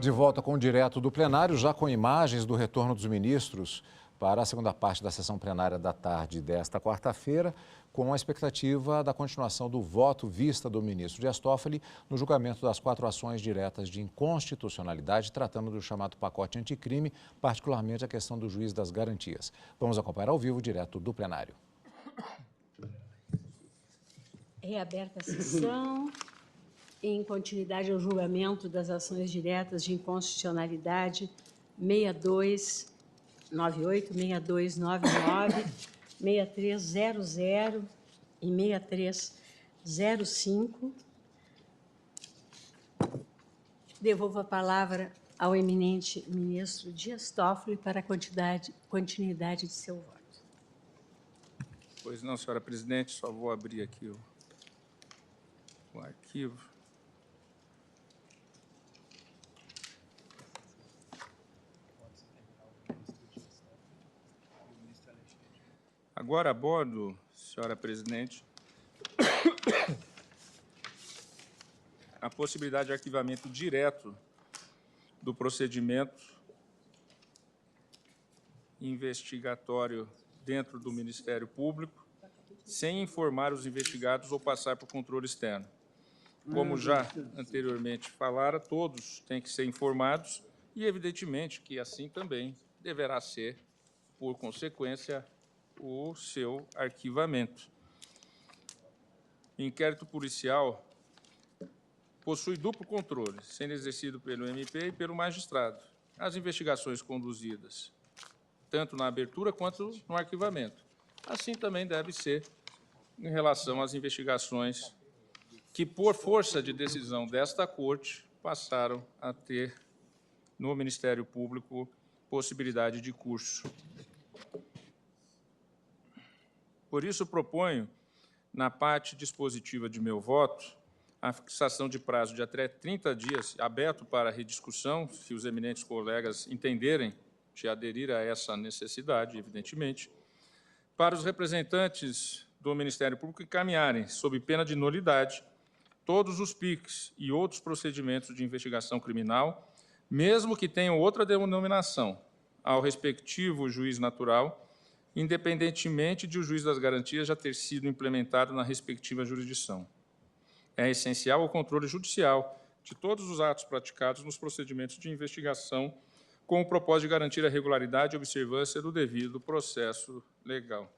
De volta com o direto do plenário, já com imagens do retorno dos ministros para a segunda parte da sessão plenária da tarde desta quarta-feira, com a expectativa da continuação do voto vista do ministro Dias Toffoli no julgamento das 4 ações diretas de inconstitucionalidade, tratando do chamado pacote anticrime, particularmente a questão do juiz das garantias. Vamos acompanhar ao vivo o direto do plenário. Reaberta a sessão. Em continuidade ao julgamento das ações diretas de inconstitucionalidade 6298, 6299, 6300 e 6305. Devolvo a palavra ao eminente ministro Dias Toffoli para a continuidade de seu voto. Pois não, senhora presidente, só vou abrir aqui o arquivo. Agora abordo, senhora presidente, a possibilidade de arquivamento direto do procedimento investigatório dentro do Ministério Público, sem informar os investigados ou passar por controle externo. Como já anteriormente falara, todos têm que ser informados e, evidentemente, que assim também deverá ser, por consequência, o seu arquivamento. Inquérito policial possui duplo controle, sendo exercido pelo MP e pelo magistrado. As investigações conduzidas, tanto na abertura quanto no arquivamento. Assim também deve ser em relação às investigações que, por força de decisão desta Corte, passaram a ter no Ministério Público possibilidade de curso. Por isso, proponho, na parte dispositiva de meu voto, a fixação de prazo de até 30 dias, aberto para rediscussão, se os eminentes colegas entenderem de aderir a essa necessidade, evidentemente, para os representantes do Ministério Público encaminharem, sob pena de nulidade, todos os PICs e outros procedimentos de investigação criminal, mesmo que tenham outra denominação, ao respectivo juiz natural, independentemente de o juiz das garantias já ter sido implementado na respectiva jurisdição. É essencial o controle judicial de todos os atos praticados nos procedimentos de investigação, com o propósito de garantir a regularidade e observância do devido processo legal.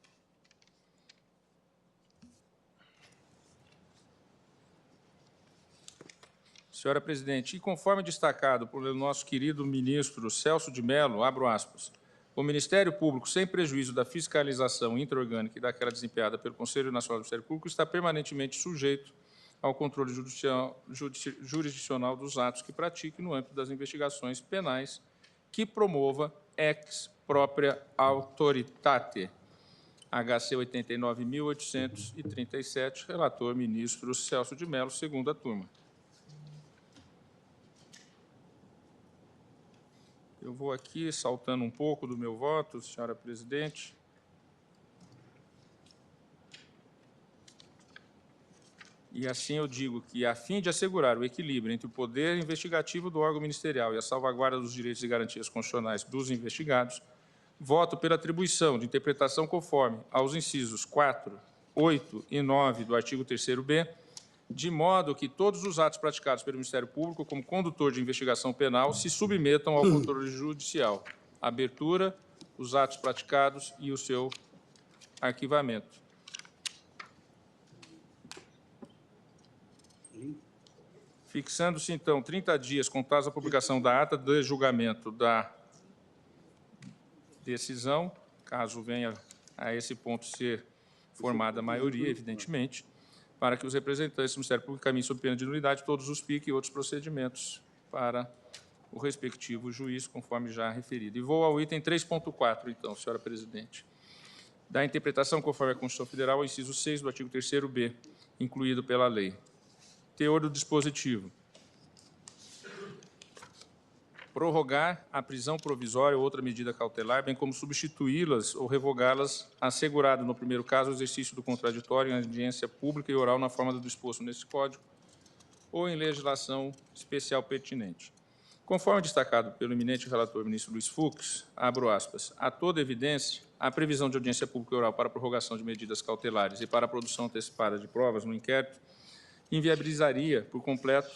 Senhora presidente, e conforme destacado pelo nosso querido ministro Celso de Mello, abro aspas, o Ministério Público, sem prejuízo da fiscalização intra-orgânica e daquela desempenhada pelo Conselho Nacional do Ministério Público, está permanentemente sujeito ao controle jurisdicional dos atos que pratique no âmbito das investigações penais que promova ex propria autoritate. HC 89.837, relator ministro Celso de Mello, segunda turma. Eu vou aqui saltando um pouco do meu voto, senhora presidente. E assim eu digo que, a fim de assegurar o equilíbrio entre o poder investigativo do órgão ministerial e a salvaguarda dos direitos e garantias constitucionais dos investigados, voto pela atribuição de interpretação conforme aos incisos 4, 8 e 9 do artigo 3º-B, de modo que todos os atos praticados pelo Ministério Público como condutor de investigação penal se submetam ao controle judicial. Abertura, os atos praticados e o seu arquivamento. Fixando-se, então, 30 dias contados a publicação da ata de julgamento da decisão, caso venha a esse ponto ser formada a maioria, evidentemente, para que os representantes do Ministério Público encaminhem sob pena de nulidade todos os PIC e outros procedimentos para o respectivo juiz, conforme já referido. E vou ao item 3.4, então, senhora presidente. Da interpretação conforme a Constituição Federal, ao inciso 6 do artigo 3º-B, incluído pela lei. Teor do dispositivo. Prorrogar a prisão provisória ou outra medida cautelar, bem como substituí-las ou revogá-las, assegurado, no primeiro caso, o exercício do contraditório em audiência pública e oral na forma do disposto nesse Código ou em legislação especial pertinente. Conforme destacado pelo eminente relator ministro Luiz Fux, abro aspas, a toda evidência, a previsão de audiência pública oral para a prorrogação de medidas cautelares e para a produção antecipada de provas no inquérito inviabilizaria por completo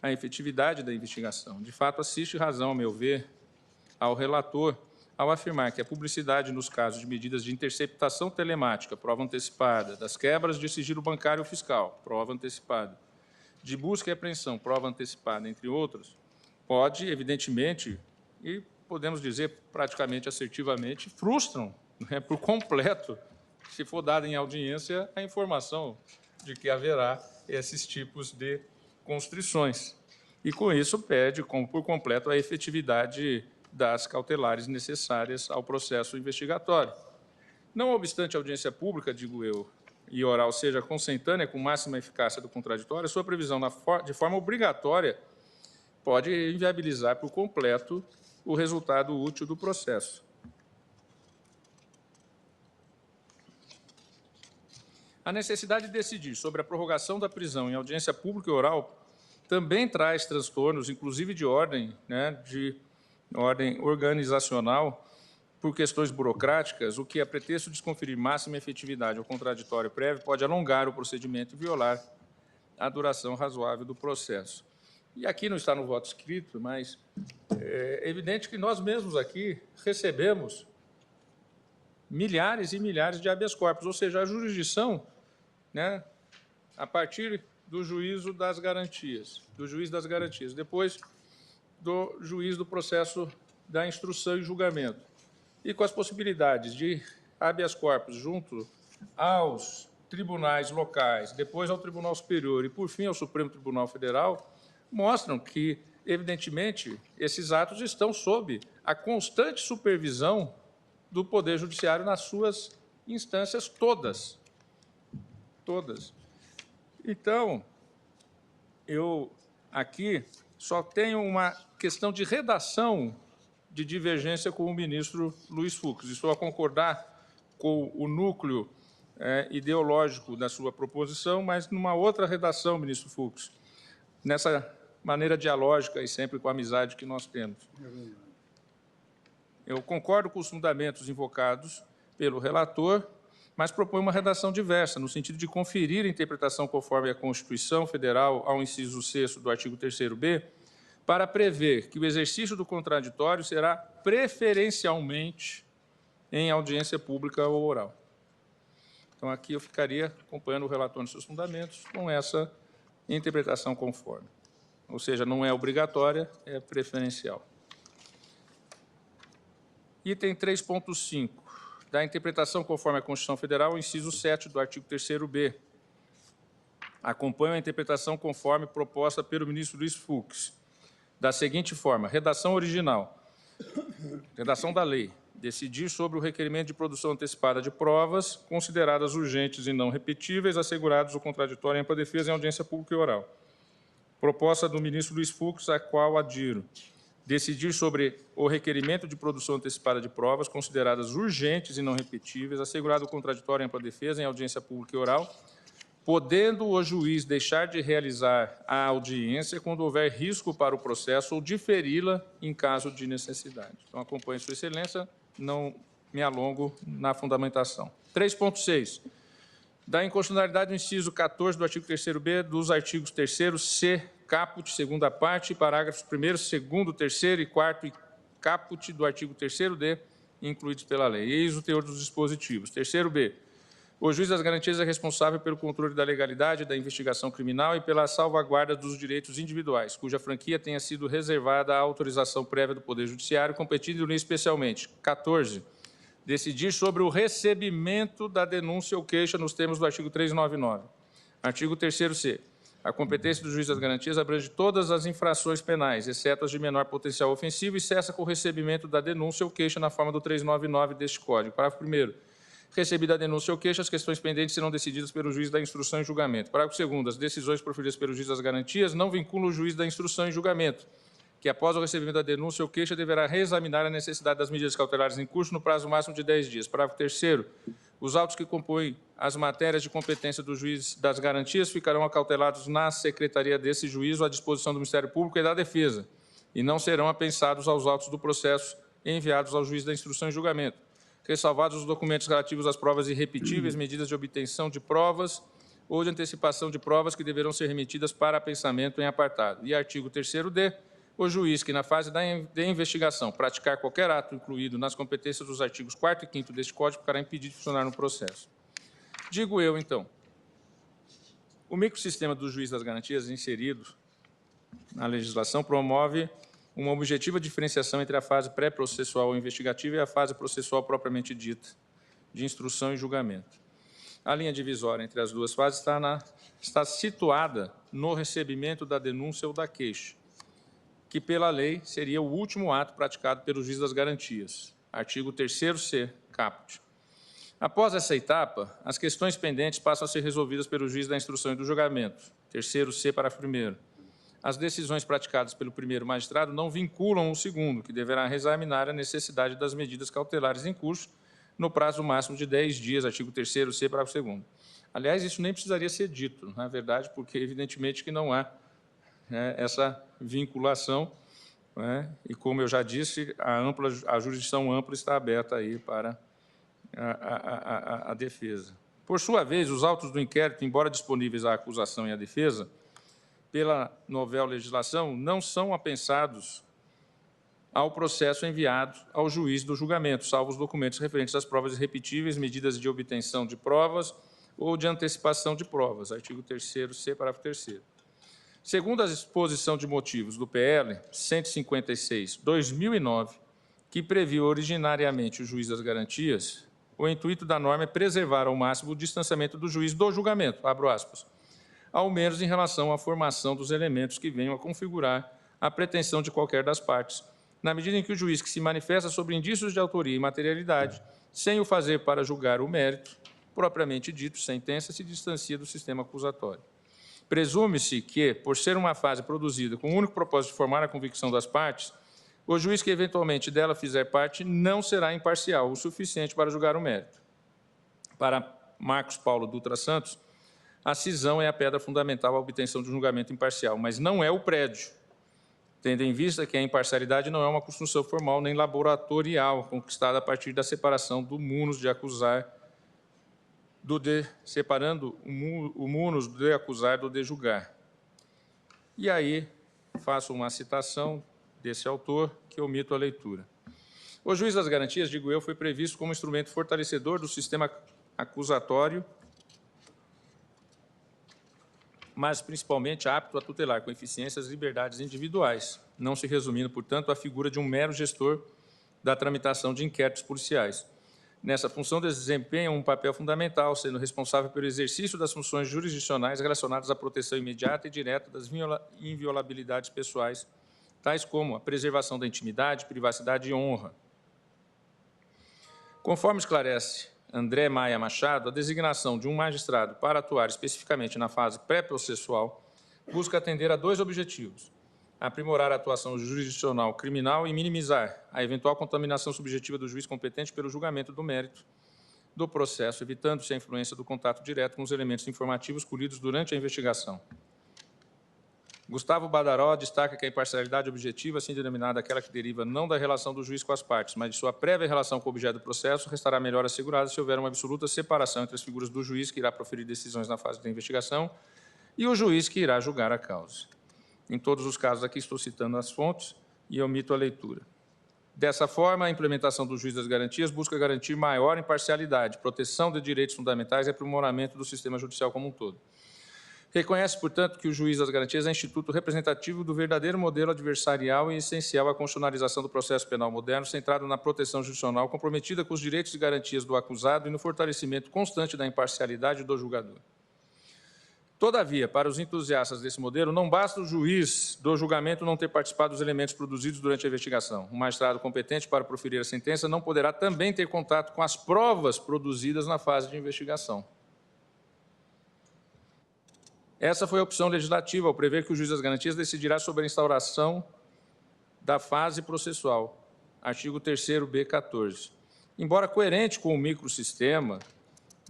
a efetividade da investigação. De fato, assiste razão, ao meu ver, ao relator ao afirmar que a publicidade nos casos de medidas de interceptação telemática, prova antecipada, das quebras de sigilo bancário ou fiscal, prova antecipada, de busca e apreensão, prova antecipada, entre outros, pode, evidentemente, e podemos dizer praticamente assertivamente, frustram, né, por completo, se for dada em audiência a informação de que haverá esses tipos de constrições. E, com isso, perde por completo a efetividade das cautelares necessárias ao processo investigatório. Não obstante a audiência pública, digo eu, e oral seja consentânea com máxima eficácia do contraditório, sua previsão de forma obrigatória pode inviabilizar por completo o resultado útil do processo. A necessidade de decidir sobre a prorrogação da prisão em audiência pública e oral também traz transtornos, inclusive de ordem organizacional, por questões burocráticas, o que, a pretexto de conferir máxima efetividade ao contraditório prévio, pode alongar o procedimento e violar a duração razoável do processo. E aqui não está no voto escrito, mas é evidente que nós mesmos aqui recebemos milhares e milhares de habeas corpus, ou seja, a jurisdição, né, a partir do juízo das garantias, depois do juiz do processo da instrução e julgamento, e com as possibilidades de habeas corpus junto aos tribunais locais, depois ao Tribunal Superior e, por fim, ao Supremo Tribunal Federal, mostram que, evidentemente, esses atos estão sob a constante supervisão do Poder Judiciário nas suas instâncias todas. Então, eu aqui só tenho uma questão de redação de divergência com o ministro Luiz Fux. Estou a concordar com o núcleo ideológico da sua proposição, mas numa outra redação, ministro Fux, nessa maneira dialógica e sempre com a amizade que nós temos. Eu concordo com os fundamentos invocados pelo relator, mas proponho uma redação diversa, no sentido de conferir a interpretação conforme a Constituição Federal ao inciso 6º do artigo 3º-B, para prever que o exercício do contraditório será preferencialmente em audiência pública ou oral. Então, aqui eu ficaria acompanhando o relator nos seus fundamentos com essa interpretação conforme. Ou seja, não é obrigatória, é preferencial. Item 3.5, da interpretação conforme a Constituição Federal, o inciso 7 do artigo 3º-B. Acompanho a interpretação conforme proposta pelo ministro Luiz Fux, da seguinte forma: redação original. Redação da lei. Decidir sobre o requerimento de produção antecipada de provas consideradas urgentes e não repetíveis, assegurados o contraditório e ampla defesa em audiência pública e oral. Proposta do ministro Luiz Fux, a qual adiro. Decidir sobre o requerimento de produção antecipada de provas consideradas urgentes e não repetíveis, assegurado o contraditório e ampla defesa em audiência pública e oral, podendo o juiz deixar de realizar a audiência quando houver risco para o processo ou diferi-la em caso de necessidade. Então, acompanhe Sua Excelência, não me alongo na fundamentação. 3.6. Da inconstitucionalidade do inciso 14 do artigo 3º-B dos artigos 3º-C, caput, segunda parte, parágrafos 1º, 2º, 3º e 4º e caput do artigo 3º-D, incluídos pela lei. Eis o teor dos dispositivos. 3º-B. O juiz das garantias é responsável pelo controle da legalidade da investigação criminal e pela salvaguarda dos direitos individuais, cuja franquia tenha sido reservada à autorização prévia do Poder Judiciário, competindo-lhe especialmente. 14. Decidir sobre o recebimento da denúncia ou queixa nos termos do artigo 399. Artigo 3º-C. A competência do juiz das garantias abrange todas as infrações penais, exceto as de menor potencial ofensivo, e cessa com o recebimento da denúncia ou queixa na forma do 399 deste Código. Parágrafo 1º. Recebida a denúncia ou queixa, as questões pendentes serão decididas pelo juiz da instrução e julgamento. Parágrafo 2º. As decisões proferidas pelo juiz das garantias não vinculam o juiz da instrução e julgamento, que após o recebimento da denúncia ou queixa deverá reexaminar a necessidade das medidas cautelares em curso no prazo máximo de 10 dias. Parágrafo 3º. Os autos que compõem as matérias de competência do juiz das garantias ficarão acautelados na secretaria desse juízo à disposição do Ministério Público e da Defesa, e não serão apensados aos autos do processo enviados ao juiz da instrução e julgamento, ressalvados os documentos relativos às provas irrepetíveis, medidas de obtenção de provas ou de antecipação de provas que deverão ser remetidas para apensamento em apartado. E artigo 3º-D, o juiz que, na fase de investigação, praticar qualquer ato incluído nas competências dos artigos 4º e 5º deste Código ficará impedido de funcionar no processo. Digo eu, então, o microsistema do juiz das garantias inserido na legislação promove uma objetiva diferenciação entre a fase pré-processual investigativa e a fase processual propriamente dita, de instrução e julgamento. A linha divisória entre as duas fases está situada no recebimento da denúncia ou da queixa, que, pela lei, seria o último ato praticado pelo juiz das garantias. Artigo 3º-C, caput. Após essa etapa, as questões pendentes passam a ser resolvidas pelo juiz da instrução e do julgamento. 3º-C, parágrafo 1º. As decisões praticadas pelo primeiro magistrado não vinculam o segundo, que deverá reexaminar a necessidade das medidas cautelares em curso no prazo máximo de 10 dias, artigo 3º-C, parágrafo 2º. Aliás, isso nem precisaria ser dito, na verdade, porque, evidentemente, que não há essa vinculação, e, como eu já disse, a jurisdição ampla está aberta aí para a defesa. Por sua vez, os autos do inquérito, embora disponíveis à acusação e à defesa, pela novel legislação, não são apensados ao processo enviado ao juiz do julgamento, salvo os documentos referentes às provas irrepetíveis, medidas de obtenção de provas ou de antecipação de provas, artigo 3º-C, parágrafo 3º. Segundo a exposição de motivos do PL 156/2009, que previu originariamente o juiz das garantias, o intuito da norma é preservar ao máximo o distanciamento do juiz do julgamento, abro aspas, ao menos em relação à formação dos elementos que venham a configurar a pretensão de qualquer das partes, na medida em que o juiz que se manifesta sobre indícios de autoria e materialidade, sem o fazer para julgar o mérito, propriamente dito, sentença, se distancia do sistema acusatório. Presume-se que, por ser uma fase produzida com o único propósito de formar a convicção das partes, o juiz que eventualmente dela fizer parte não será imparcial o suficiente para julgar o mérito. Para Marcos Paulo Dutra Santos, a cisão é a pedra fundamental à obtenção de um julgamento imparcial, mas não é o prédio, tendo em vista que a imparcialidade não é uma construção formal nem laboratorial, conquistada a partir da separação do munus de acusar, separando o munus de acusar do de julgar. E aí faço uma citação desse autor, que omito a leitura. O juiz das garantias, digo eu, foi previsto como instrumento fortalecedor do sistema acusatório, mas principalmente apto a tutelar com eficiência as liberdades individuais, não se resumindo, portanto, à figura de um mero gestor da tramitação de inquéritos policiais. Nessa função, desempenha um papel fundamental, sendo responsável pelo exercício das funções jurisdicionais relacionadas à proteção imediata e direta das inviolabilidades pessoais, tais como a preservação da intimidade, privacidade e honra. Conforme esclarece André Maia Machado, a designação de um magistrado para atuar especificamente na fase pré-processual busca atender a dois objetivos: aprimorar a atuação jurisdicional criminal e minimizar a eventual contaminação subjetiva do juiz competente pelo julgamento do mérito do processo, evitando-se a influência do contato direto com os elementos informativos colhidos durante a investigação. Gustavo Badaró destaca que a imparcialidade objetiva, assim denominada aquela que deriva não da relação do juiz com as partes, mas de sua prévia relação com o objeto do processo, restará melhor assegurada se houver uma absoluta separação entre as figuras do juiz que irá proferir decisões na fase da investigação e o juiz que irá julgar a causa. Em todos os casos aqui estou citando as fontes e omito a leitura. Dessa forma, a implementação do juiz das garantias busca garantir maior imparcialidade, proteção de direitos fundamentais e aprimoramento do sistema judicial como um todo. Reconhece, portanto, que o juiz das garantias é instituto representativo do verdadeiro modelo adversarial e essencial à constitucionalização do processo penal moderno, centrado na proteção jurisdicional, comprometida com os direitos e garantias do acusado e no fortalecimento constante da imparcialidade do julgador. Todavia, para os entusiastas desse modelo, não basta o juiz do julgamento não ter participado dos elementos produzidos durante a investigação. O magistrado competente para proferir a sentença não poderá também ter contato com as provas produzidas na fase de investigação. Essa foi a opção legislativa, ao prever que o juiz das garantias decidirá sobre a instauração da fase processual, artigo 3º-B, 14. Embora coerente com o microsistema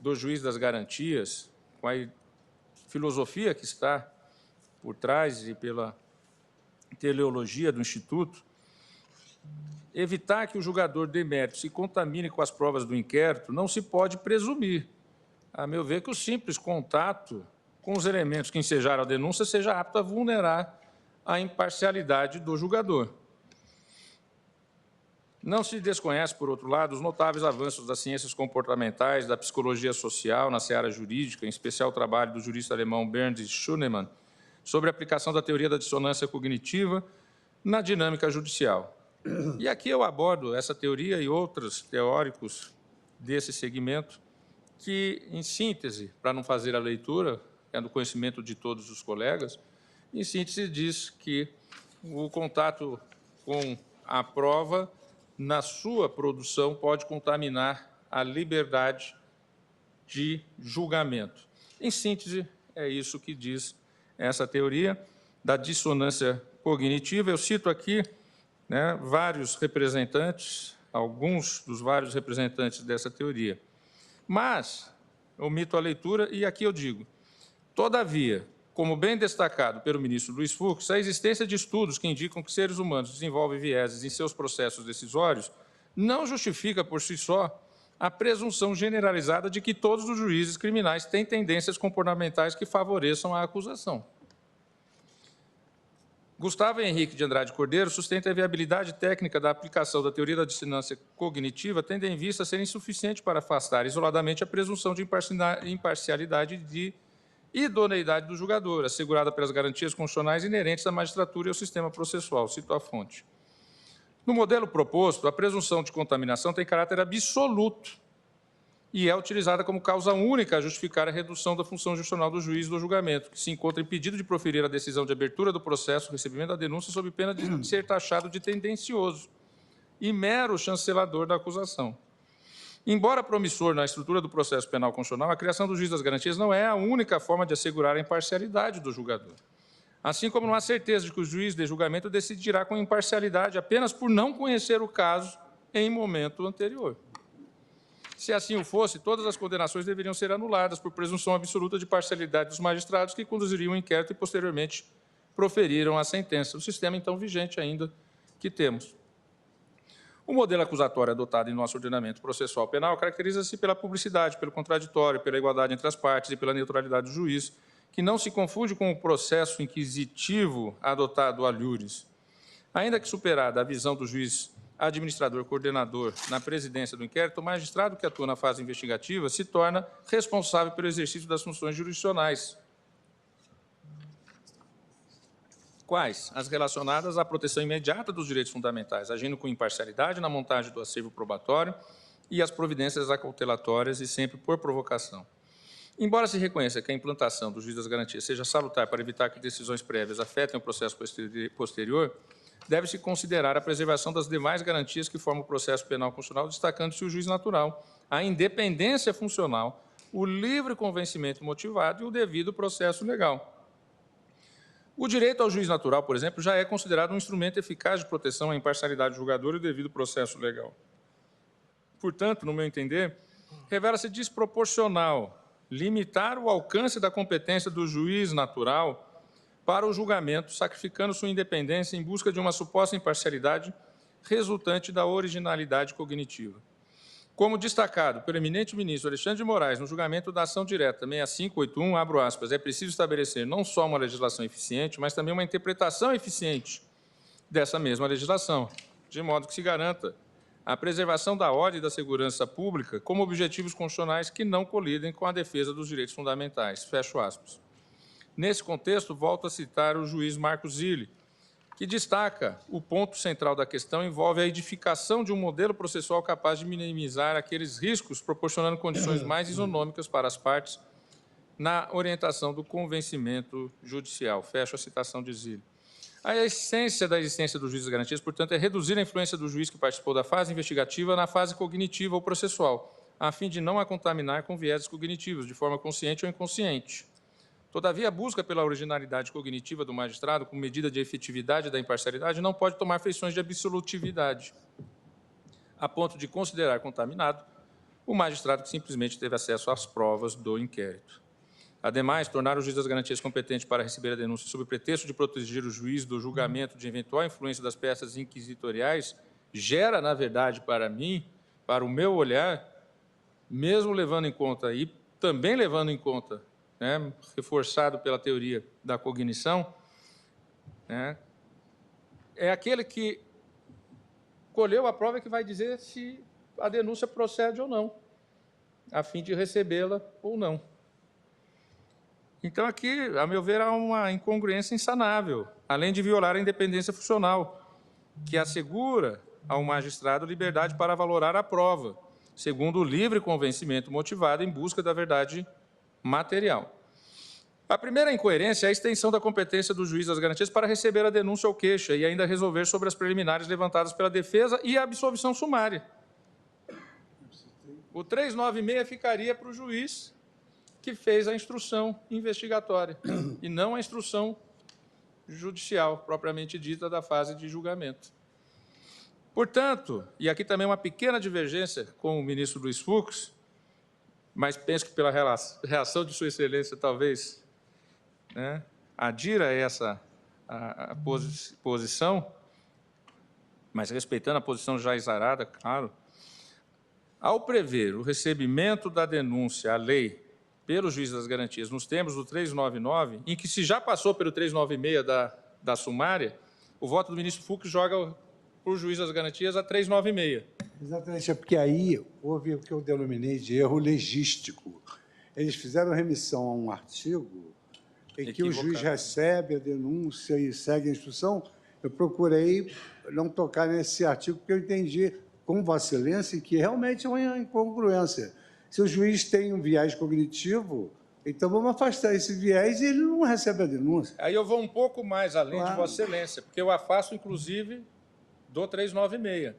do juiz das garantias, com a filosofia que está por trás e pela Teleologia do Instituto, evitar que o julgador demérito se contamine com as provas do inquérito não se pode presumir, a meu ver, que o simples contato com os elementos que ensejaram a denúncia seja apto a vulnerar a imparcialidade do julgador. Não se desconhece, por outro lado, os notáveis avanços das ciências comportamentais, da psicologia social na seara jurídica, em especial o trabalho do jurista alemão Bernd Schunemann, sobre a aplicação da teoria da dissonância cognitiva na dinâmica judicial. E aqui eu abordo essa teoria e outros teóricos desse segmento que, em síntese, para não fazer a leitura, é do conhecimento de todos os colegas, em síntese diz que o contato com a prova na sua produção pode contaminar a liberdade de julgamento. Em síntese, é isso que diz essa teoria da dissonância cognitiva. Eu cito aqui vários representantes, alguns dos vários representantes dessa teoria. Mas, omito a leitura e aqui eu digo, todavia, como bem destacado pelo ministro Luiz Fux, a existência de estudos que indicam que seres humanos desenvolvem vieses em seus processos decisórios não justifica, por si só, a presunção generalizada de que todos os juízes criminais têm tendências comportamentais que favoreçam a acusação. Gustavo Henrique de Andrade Cordeiro sustenta a viabilidade técnica da aplicação da teoria da dissonância cognitiva, tendo em vista ser insuficiente para afastar isoladamente a presunção de imparcialidade de idoneidade do julgador, assegurada pelas garantias constitucionais inerentes à magistratura e ao sistema processual. Cito a fonte. No modelo proposto, a presunção de contaminação tem caráter absoluto e é utilizada como causa única a justificar a redução da função jurisdicional do juiz do julgamento, que se encontra impedido de proferir a decisão de abertura do processo, recebimento da denúncia, sob pena de ser taxado de tendencioso e mero chancelador da acusação. Embora promissor na estrutura do processo penal constitucional, a criação do juiz das garantias não é a única forma de assegurar a imparcialidade do julgador. Assim como não há certeza de que o juiz de julgamento decidirá com imparcialidade apenas por não conhecer o caso em momento anterior. Se assim o fosse, todas as condenações deveriam ser anuladas por presunção absoluta de parcialidade dos magistrados que conduziriam o inquérito e, posteriormente, proferiram a sentença. O sistema, então, vigente ainda que temos. O modelo acusatório adotado em nosso ordenamento processual penal caracteriza-se pela publicidade, pelo contraditório, pela igualdade entre as partes e pela neutralidade do juiz, que não se confunde com o processo inquisitivo adotado a iuris. Ainda que superada a visão do juiz administrador coordenador na presidência do inquérito, o magistrado que atua na fase investigativa se torna responsável pelo exercício das funções jurisdicionais. Quais? As relacionadas à proteção imediata dos direitos fundamentais, agindo com imparcialidade na montagem do acervo probatório e as providências acautelatórias e sempre por provocação. Embora se reconheça que a implantação do juiz das garantias seja salutar para evitar que decisões prévias afetem o processo posterior, deve-se considerar a preservação das demais garantias que formam o processo penal constitucional, destacando-se o juiz natural, a independência funcional, o livre convencimento motivado e o devido processo legal. O direito ao juiz natural, por exemplo, já é considerado um instrumento eficaz de proteção à imparcialidade do julgador e o devido processo legal. Portanto, no meu entender, revela-se desproporcional limitar o alcance da competência do juiz natural para o julgamento, sacrificando sua independência em busca de uma suposta imparcialidade resultante da originalidade cognitiva. Como destacado pelo eminente ministro Alexandre de Moraes no julgamento da ação direta 6581, abro aspas, é preciso estabelecer não só uma legislação eficiente, mas também uma interpretação eficiente dessa mesma legislação, de modo que se garanta a preservação da ordem e da segurança pública como objetivos constitucionais que não colidem com a defesa dos direitos fundamentais. Fecho aspas. Nesse contexto, volto a citar o juiz Marcos Zilli, que destaca o ponto central da questão envolve a edificação de um modelo processual capaz de minimizar aqueles riscos, proporcionando condições mais isonômicas para as partes na orientação do convencimento judicial. Fecho a citação de Zilli. A essência da existência do juiz das garantias, portanto, é reduzir a influência do juiz que participou da fase investigativa na fase cognitiva ou processual, a fim de não a contaminar com vieses cognitivos, de forma consciente ou inconsciente. Todavia, a busca pela originalidade cognitiva do magistrado, como medida de efetividade da imparcialidade, não pode tomar feições de absolutividade, a ponto de considerar contaminado o magistrado que simplesmente teve acesso às provas do inquérito. Ademais, tornar o juiz das garantias competente para receber a denúncia sob o pretexto de proteger o juiz do julgamento de eventual influência das peças inquisitoriais gera, na verdade, para mim, para o meu olhar, mesmo levando em conta e também levando em conta, né, reforçado pela teoria da cognição, né, é aquele que colheu a prova que vai dizer se a denúncia procede ou não, a fim de recebê-la ou não. Então, aqui, a meu ver, há uma incongruência insanável, além de violar a independência funcional, que assegura ao magistrado liberdade para valorar a prova, segundo o livre convencimento motivado em busca da verdade material. A primeira incoerência é a extensão da competência do juiz das garantias para receber a denúncia ou queixa e ainda resolver sobre as preliminares levantadas pela defesa e a absolvição sumária. O 396 ficaria para o juiz que fez a instrução investigatória e não a instrução judicial, propriamente dita, da fase de julgamento. Portanto, e aqui também uma pequena divergência com o ministro Luiz Fux, mas penso que pela reação de Sua Excelência, talvez, né, adira essa a posição, mas respeitando a posição já exarada, claro, ao prever o recebimento da denúncia à lei pelo juiz das garantias nos termos do 399, em que se já passou pelo 396 da sumária, o voto do ministro Fux joga para o juiz das garantias a 396. Exatamente, é porque aí houve o que eu denominei de erro legístico. Eles fizeram remissão a um artigo em que o juiz recebe a denúncia e segue a instrução. Eu procurei não tocar nesse artigo, porque eu entendi com Vossa Excelência que realmente é uma incongruência. Se o juiz tem um viés cognitivo, então vamos afastar esse viés e ele não recebe a denúncia. Aí eu vou um pouco mais além de Vossa Excelência, porque eu afasto, inclusive, do 396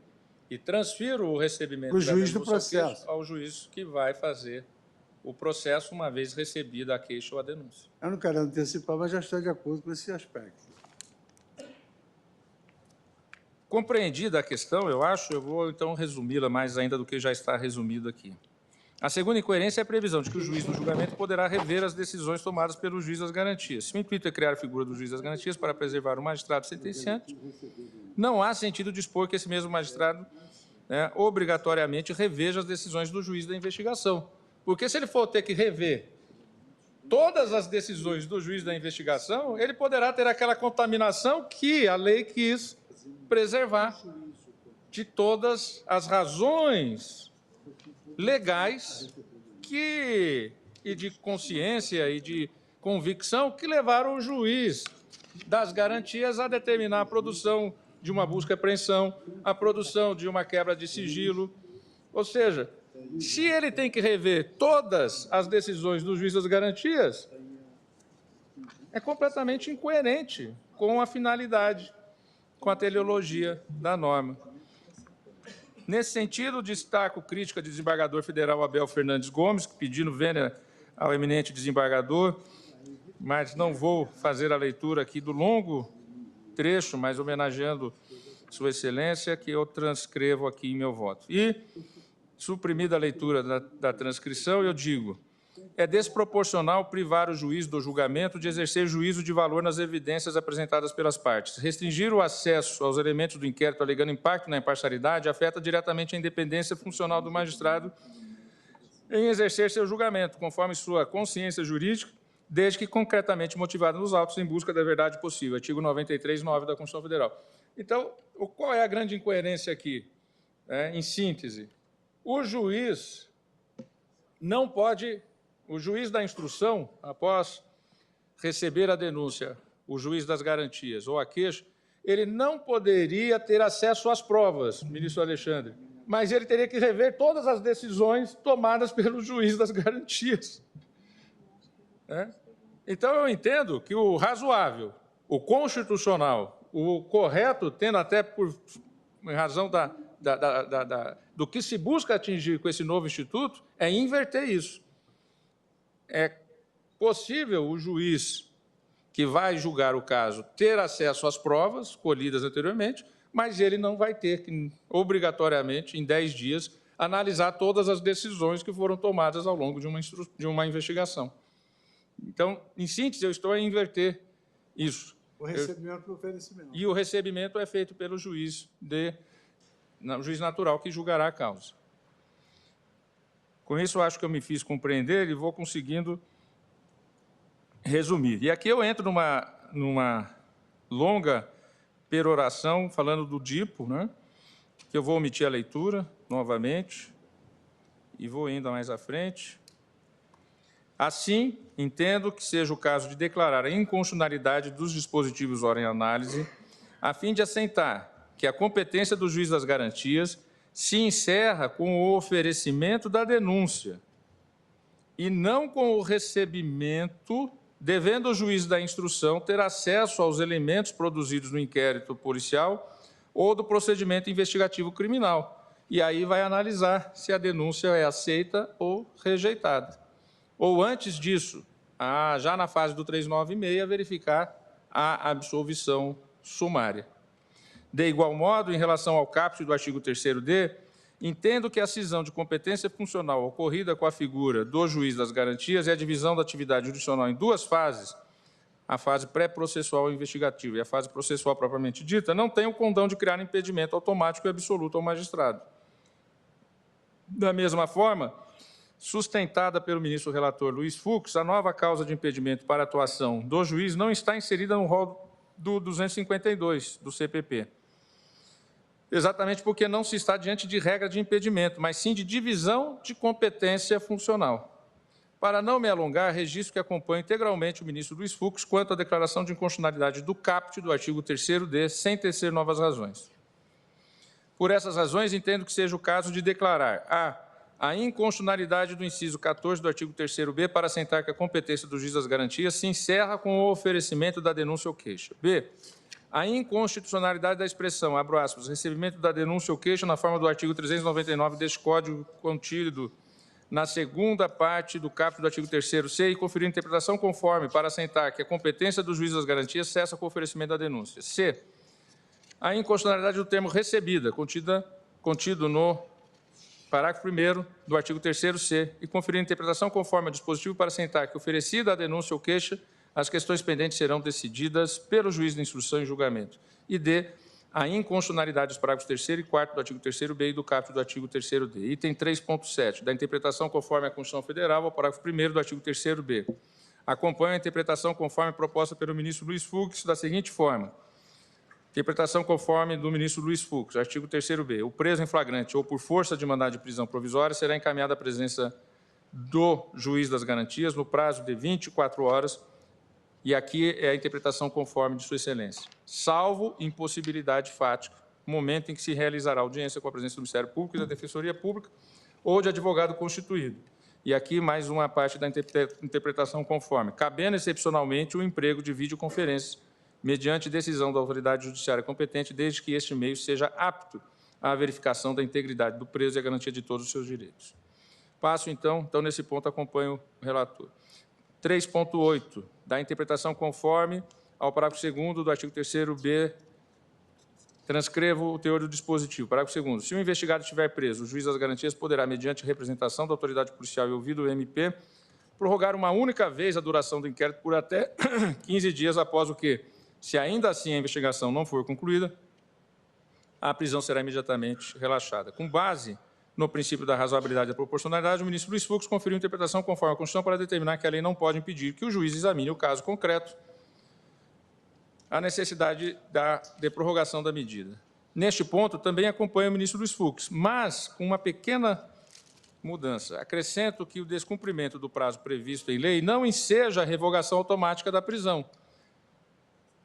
e transfiro o recebimento do juiz do processo ao juiz que vai fazer o processo, uma vez recebida a queixa ou a denúncia. Eu não quero antecipar, mas já estou de acordo com esse aspecto. Compreendida a questão, eu vou, então, resumi-la mais ainda do que já está resumido aqui. A segunda incoerência é a previsão de que o juiz do julgamento poderá rever as decisões tomadas pelo juiz das garantias. Se o intuito é criar a figura do juiz das garantias para preservar o magistrado sentenciante, não há sentido dispor que esse mesmo magistrado, né, obrigatoriamente reveja as decisões do juiz da investigação. Porque se ele for ter que rever todas as decisões do juiz da investigação, ele poderá ter aquela contaminação que a lei quis preservar de todas as razões legais e de consciência e de convicção que levaram o juiz das garantias a determinar a produção de uma busca e apreensão, a produção de uma quebra de sigilo. Ou seja, se ele tem que rever todas as decisões do juiz das garantias, é completamente incoerente com a finalidade, com a teleologia da norma. Nesse sentido, destaco crítica do desembargador federal Abel Fernandes Gomes, pedindo vênia ao eminente desembargador, mas não vou fazer a leitura aqui do longo trecho, mas homenageando Sua Excelência, que eu transcrevo aqui em meu voto. E, suprimida a leitura da transcrição, eu digo: é desproporcional privar o juiz do julgamento de exercer juízo de valor nas evidências apresentadas pelas partes. Restringir o acesso aos elementos do inquérito alegando impacto na imparcialidade afeta diretamente a independência funcional do magistrado em exercer seu julgamento, conforme sua consciência jurídica, desde que concretamente motivado nos autos em busca da verdade possível. Artigo 93(9) da Constituição Federal. Então, qual é a grande incoerência aqui? Em síntese, o juiz não pode... O juiz da instrução, após receber a denúncia, o juiz das garantias ou a queixa, ele não poderia ter acesso às provas, ministro Alexandre, mas ele teria que rever todas as decisões tomadas pelo juiz das garantias. Então, eu entendo que o razoável, o constitucional, o correto, tendo até por razão do que se busca atingir com esse novo instituto, é inverter isso. É possível o juiz que vai julgar o caso ter acesso às provas colhidas anteriormente, mas ele não vai ter que, obrigatoriamente, em 10 dias, analisar todas as decisões que foram tomadas ao longo de uma investigação. Então, em síntese, eu estou a inverter isso. O recebimento do oferecimento. E o recebimento é feito pelo juiz juiz natural que julgará a causa. Com isso, eu acho que eu me fiz compreender e vou conseguindo resumir. E aqui eu entro numa longa peroração falando do DIPO, né, que eu vou omitir a leitura novamente e vou indo mais à frente. Assim, entendo que seja o caso de declarar a inconstitucionalidade dos dispositivos ora em análise, a fim de assentar que a competência do juiz das garantias se encerra com o oferecimento da denúncia e não com o recebimento, devendo o juiz da instrução ter acesso aos elementos produzidos no inquérito policial ou do procedimento investigativo criminal. E aí vai analisar se a denúncia é aceita ou rejeitada. Ou antes disso, já na fase do 396, verificar a absolvição sumária. De igual modo, em relação ao caput do artigo 3º-D, entendo que a cisão de competência funcional ocorrida com a figura do juiz das garantias e a divisão da atividade jurisdicional em duas fases, a fase pré-processual e investigativa e a fase processual propriamente dita, não tem o condão de criar impedimento automático e absoluto ao magistrado. Da mesma forma, sustentada pelo ministro relator Luiz Fux, a nova causa de impedimento para atuação do juiz não está inserida no rol do 252 do CPP. Exatamente porque não se está diante de regra de impedimento, mas sim de divisão de competência funcional. Para não me alongar, registro que acompanho integralmente o ministro Luiz Fux quanto à declaração de inconstitucionalidade do caput do artigo 3º-D, sem tecer novas razões. Por essas razões, entendo que seja o caso de declarar a inconstitucionalidade do inciso 14 do artigo 3º-B para assentar que a competência do juiz das garantias se encerra com o oferecimento da denúncia ou queixa. B. A inconstitucionalidade da expressão, abro aspas, recebimento da denúncia ou queixa na forma do artigo 399 deste Código contido na segunda parte do caput do artigo 3º-C e conferir interpretação conforme para assentar que a competência do juiz das garantias cessa com o oferecimento da denúncia. C. A inconstitucionalidade do termo recebida, contido no parágrafo 1º do artigo 3º-C e conferir interpretação conforme ao dispositivo para assentar que, oferecida a denúncia ou queixa, as questões pendentes serão decididas pelo juiz de instrução e julgamento. E D. A inconstitucionalidade dos parágrafos 3º e 4º do artigo 3º-B e do caput do artigo 3º-D. Item 3.7, da interpretação conforme a Constituição Federal ao parágrafo 1º do artigo 3º-B. Acompanho a interpretação conforme proposta pelo ministro Luiz Fux da seguinte forma. Interpretação conforme do ministro Luiz Fux, artigo 3º-B. O preso em flagrante ou por força de mandado de prisão provisória será encaminhado à presença do juiz das garantias no prazo de 24 horas, e aqui é a interpretação conforme de Sua Excelência, salvo impossibilidade fática, momento em que se realizará audiência com a presença do Ministério Público e da Defensoria Pública ou de advogado constituído. E aqui mais uma parte da interpretação conforme, cabendo excepcionalmente o emprego de videoconferência, mediante decisão da autoridade judiciária competente, desde que este meio seja apto à verificação da integridade do preso e à garantia de todos os seus direitos. Passo, então nesse ponto acompanho o relator. 3.8, da interpretação conforme ao parágrafo 2º do artigo 3º-B, transcrevo o teor do dispositivo. Parágrafo 2º. Se o investigado estiver preso, o juiz das garantias poderá, mediante representação da autoridade policial e ouvido o MP, prorrogar uma única vez a duração do inquérito por até 15 dias após o que, se ainda assim a investigação não for concluída, a prisão será imediatamente relaxada. Com base no princípio da razoabilidade e da proporcionalidade, o ministro Luiz Fux conferiu interpretação conforme a Constituição para determinar que a lei não pode impedir que o juiz examine o caso concreto, a necessidade de prorrogação da medida. Neste ponto, também acompanho o ministro Luiz Fux, mas com uma pequena mudança. Acrescento que o descumprimento do prazo previsto em lei não enseja a revogação automática da prisão,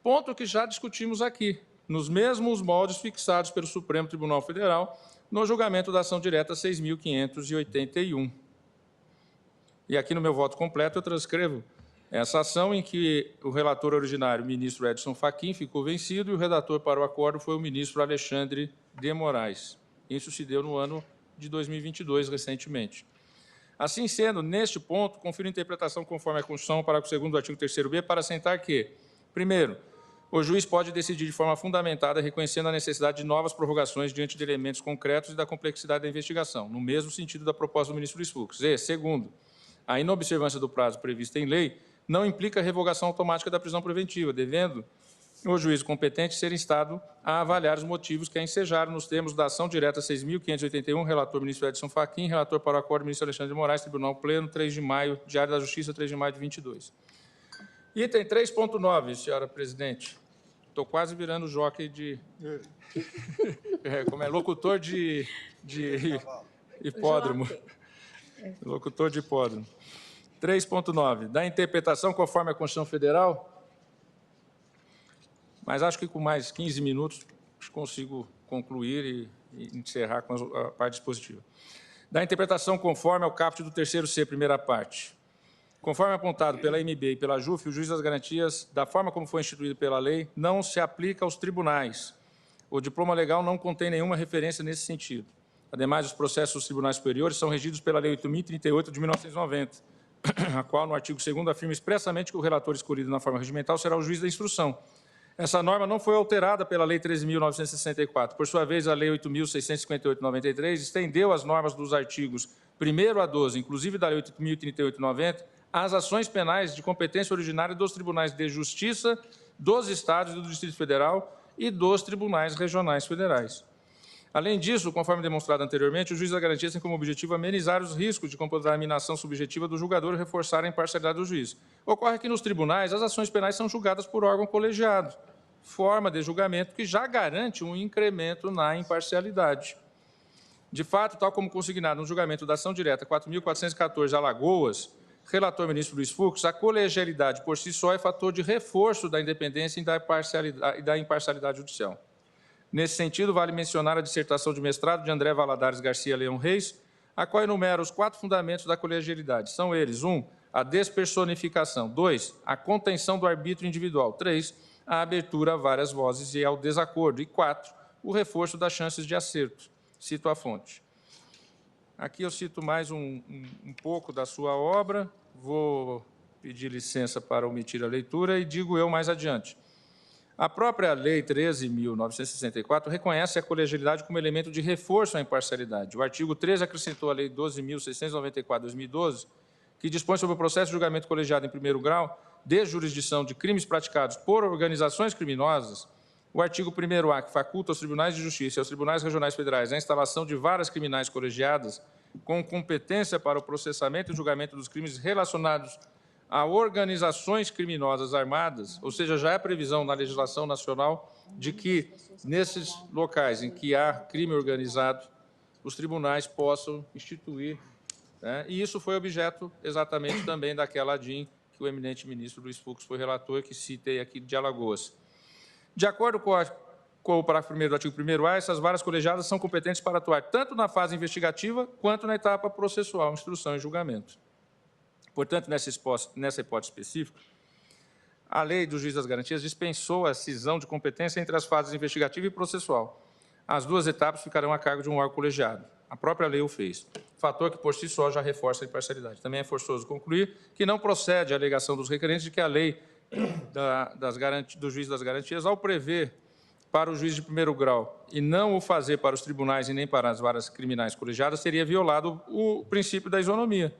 ponto que já discutimos aqui, nos mesmos moldes fixados pelo Supremo Tribunal Federal no julgamento da ação direta 6.581. E aqui no meu voto completo eu transcrevo essa ação em que o relator originário, o ministro Edson Fachin, ficou vencido e o redator para o acordo foi o ministro Alexandre de Moraes. Isso se deu no ano de 2022, recentemente. Assim sendo, neste ponto, confiro interpretação conforme a Constituição, parágrafo 2º do artigo 3º-B, para assentar que, primeiro, o juiz pode decidir de forma fundamentada, reconhecendo a necessidade de novas prorrogações diante de elementos concretos e da complexidade da investigação, no mesmo sentido da proposta do ministro Luiz Fux. E, segundo, a inobservância do prazo previsto em lei não implica revogação automática da prisão preventiva, devendo o juízo competente ser instado a avaliar os motivos que a ensejaram nos termos da ação direta 6.581, relator ministro Edson Fachin, relator para o acordo ministro Alexandre de Moraes, Tribunal Pleno, 3 de maio, Diário da Justiça, 3 de maio de 22. Item 3.9, senhora presidente. Estou quase virando jockey de... como é? Locutor de hipódromo. Locutor de hipódromo. 3.9, da interpretação conforme a Constituição Federal, mas acho que com mais 15 minutos consigo concluir e encerrar com a parte dispositiva. Da interpretação conforme ao caput do 3º-C, primeira parte. Conforme apontado pela MB e pela JUF, o juiz das garantias, da forma como foi instituído pela lei, não se aplica aos tribunais. O diploma legal não contém nenhuma referência nesse sentido. Ademais, os processos dos tribunais superiores são regidos pela Lei 8.038 de 1990, a qual, no artigo 2º, afirma expressamente que o relator escolhido na forma regimental será o juiz da instrução. Essa norma não foi alterada pela Lei 13.964. Por sua vez, a Lei 8.658 de 93 estendeu as normas dos artigos 1º a 12, inclusive da Lei 8.038 de 90, às ações penais de competência originária dos tribunais de justiça dos Estados e do Distrito Federal e dos tribunais regionais federais. Além disso, conforme demonstrado anteriormente, o juiz da garantia tem como objetivo amenizar os riscos de contaminação subjetiva do julgador e reforçar a imparcialidade do juiz. Ocorre que nos tribunais as ações penais são julgadas por órgão colegiado, forma de julgamento que já garante um incremento na imparcialidade. De fato, tal como consignado no julgamento da ação direta 4.414 Alagoas, relator ministro Luiz Fux, a colegialidade por si só é fator de reforço da independência e da imparcialidade judicial. Nesse sentido, vale mencionar a dissertação de mestrado de André Valadares Garcia Leão Reis, a qual enumera os 4 fundamentos da colegialidade. São eles: 1, a despersonificação; 2, a contenção do arbítrio individual; 3, a abertura a várias vozes e ao desacordo; e 4, o reforço das chances de acerto. Cito a fonte. Aqui eu cito mais um pouco da sua obra, vou pedir licença para omitir a leitura e digo eu mais adiante. A própria Lei 13.964 reconhece a colegialidade como elemento de reforço à imparcialidade. O artigo 13 acrescentou a Lei 12.694, 2012, que dispõe sobre o processo de julgamento colegiado em primeiro grau de jurisdição de crimes praticados por organizações criminosas. O artigo 1º-A, que faculta aos tribunais de justiça e aos tribunais regionais federais a instalação de varas criminais colegiadas com competência para o processamento e julgamento dos crimes relacionados a organizações criminosas armadas, ou seja, já há previsão na legislação nacional de que, nesses locais em que há crime organizado, os tribunais possam instituir, né? E isso foi objeto exatamente também daquela ADIM que o eminente ministro Luiz Fux foi relator, que citei aqui de Alagoas. De acordo com o parágrafo 1º do artigo 1º-A, essas varas colegiadas são competentes para atuar tanto na fase investigativa quanto na etapa processual, instrução e julgamento. Portanto, nessa hipótese específica, a Lei do Juiz das Garantias dispensou a cisão de competência entre as fases investigativa e processual. As 2 etapas ficarão a cargo de um órgão colegiado. A própria lei o fez, fator que, por si só, já reforça a imparcialidade. Também é forçoso concluir que não procede a alegação dos requerentes de que a lei do Juiz das Garantias, ao prever para o juiz de primeiro grau e não o fazer para os tribunais e nem para as varas criminais colegiadas, teria violado o princípio da isonomia,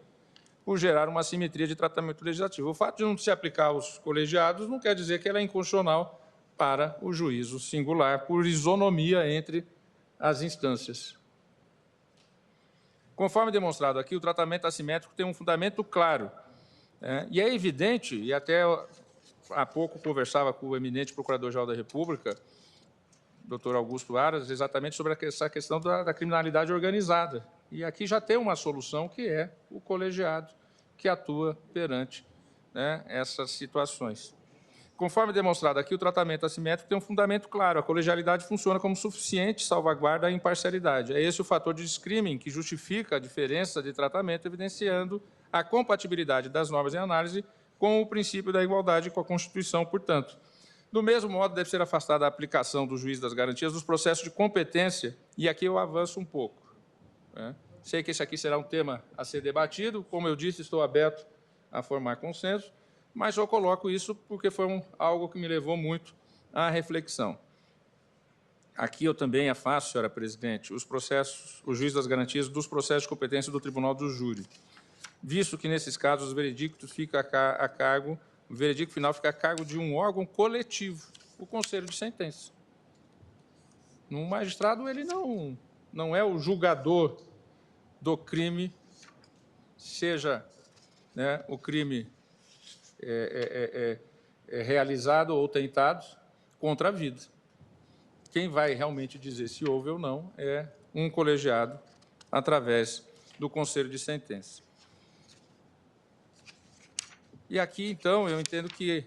por gerar uma assimetria de tratamento legislativo. O fato de não se aplicar aos colegiados não quer dizer que ela é inconstitucional para o juízo singular, por isonomia entre as instâncias. Conforme demonstrado aqui, o tratamento assimétrico tem um fundamento claro, e é evidente, e até há pouco conversava com o eminente Procurador-Geral da República, doutor Augusto Aras, exatamente sobre essa questão da criminalidade organizada. E aqui já tem uma solução, que é o colegiado, que atua perante, né, essas situações. Conforme demonstrado aqui, o tratamento assimétrico tem um fundamento claro. A colegialidade funciona como suficiente salvaguarda à imparcialidade. É esse o fator de discrimen que justifica a diferença de tratamento, evidenciando a compatibilidade das normas em análise com o princípio da igualdade e com a Constituição, portanto. Do mesmo modo, deve ser afastada a aplicação do juiz das garantias dos processos de competência, e aqui eu avanço um pouco. Sei que esse aqui será um tema a ser debatido, como eu disse, estou aberto a formar consenso, mas eu coloco isso porque foi algo que me levou muito à reflexão. Aqui eu também afasto, senhora presidente, o juiz das garantias dos processos de competência do Tribunal do Júri. visto que, nesses casos, o veredicto final fica a cargo de um órgão coletivo, o Conselho de Sentença. Um magistrado, ele não é o julgador do crime, seja, né, o crime realizado ou tentado contra a vida. Quem vai realmente dizer se houve ou não é um colegiado através do Conselho de Sentença. E aqui, então, eu entendo que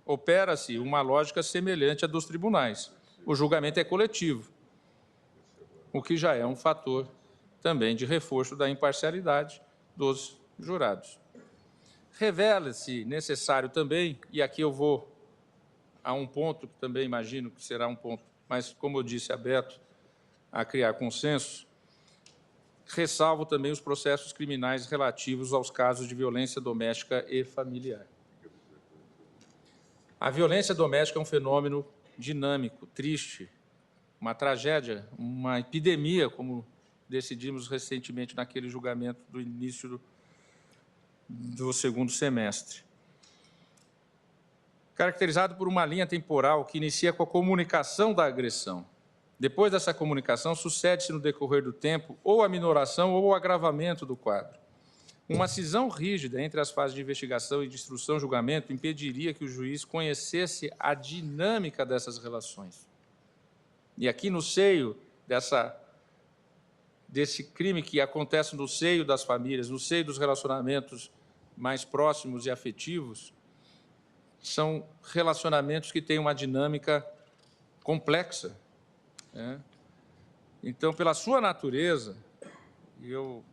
opera-se uma lógica semelhante à dos tribunais. O julgamento é coletivo, o que já é um fator também de reforço da imparcialidade dos jurados. Revela-se necessário também, e aqui eu vou a um ponto que também imagino que será um ponto, mas, como eu disse, aberto a criar consenso, ressalvo também os processos criminais relativos aos casos de violência doméstica e familiar. A violência doméstica é um fenômeno dinâmico, triste, uma tragédia, uma epidemia, como decidimos recentemente naquele julgamento do início do segundo semestre. Caracterizado por uma linha temporal que inicia com a comunicação da agressão. Depois dessa comunicação, sucede-se no decorrer do tempo ou a minoração ou o agravamento do quadro. Uma cisão rígida entre as fases de investigação e de instrução e julgamento impediria que o juiz conhecesse a dinâmica dessas relações. E aqui, no seio desse crime que acontece no seio das famílias, no seio dos relacionamentos mais próximos e afetivos, são relacionamentos que têm uma dinâmica complexa, né? Então, pela sua natureza, eu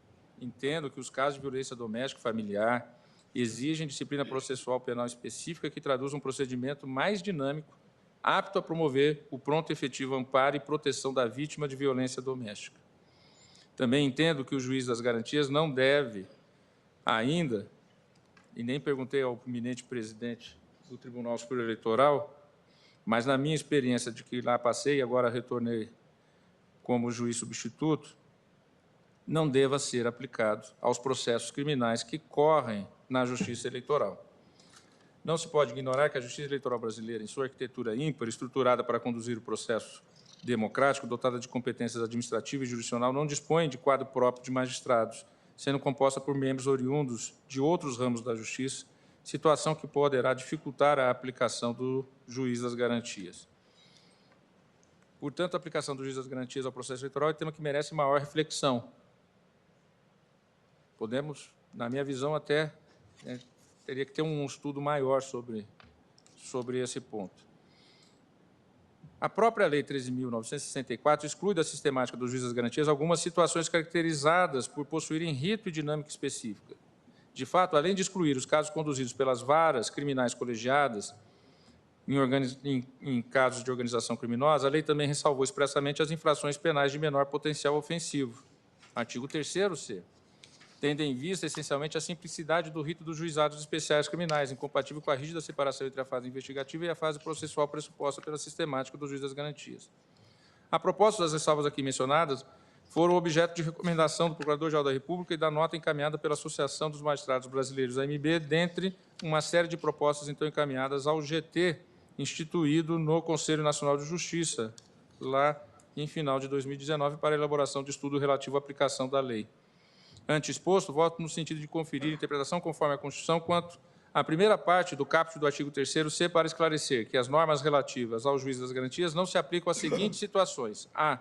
entendo que os casos de violência doméstica e familiar exigem disciplina processual penal específica que traduz um procedimento mais dinâmico, apto a promover o pronto e efetivo amparo e proteção da vítima de violência doméstica. Também entendo que o juiz das garantias não deve ainda, e nem perguntei ao eminente presidente do Tribunal Superior Eleitoral, mas na minha experiência de que lá passei e agora retornei como juiz substituto, não deva ser aplicado aos processos criminais que correm na Justiça Eleitoral. Não se pode ignorar que a Justiça Eleitoral brasileira, em sua arquitetura ímpar, estruturada para conduzir o processo democrático, dotada de competências administrativa e jurisdicional, não dispõe de quadro próprio de magistrados, sendo composta por membros oriundos de outros ramos da Justiça, situação que poderá dificultar a aplicação do juiz das garantias. Portanto, a aplicação do juiz das garantias ao processo eleitoral é tema que merece maior reflexão. Podemos, na minha visão, até teria que ter um estudo maior sobre esse ponto. A própria Lei 13.964 exclui da sistemática do juiz das garantias algumas situações caracterizadas por possuírem rito e dinâmica específica. De fato, além de excluir os casos conduzidos pelas varas criminais colegiadas em casos de organização criminosa, a lei também ressalvou expressamente as infrações penais de menor potencial ofensivo. Artigo 3º-C. Tendo em vista, essencialmente, a simplicidade do rito dos juizados especiais criminais, incompatível com a rígida separação entre a fase investigativa e a fase processual pressuposta pela sistemática do juiz das garantias. A propósito das ressalvas aqui mencionadas, foram objeto de recomendação do Procurador-Geral da República e da nota encaminhada pela Associação dos Magistrados Brasileiros, AMB, dentre uma série de propostas, então, encaminhadas ao GT, instituído no Conselho Nacional de Justiça, lá em final de 2019, para a elaboração de estudo relativo à aplicação da lei. Ante exposto, voto no sentido de conferir interpretação conforme a Constituição quanto à primeira parte do caput do artigo 3º-C para esclarecer que as normas relativas ao juiz das garantias não se aplicam às seguintes situações. A.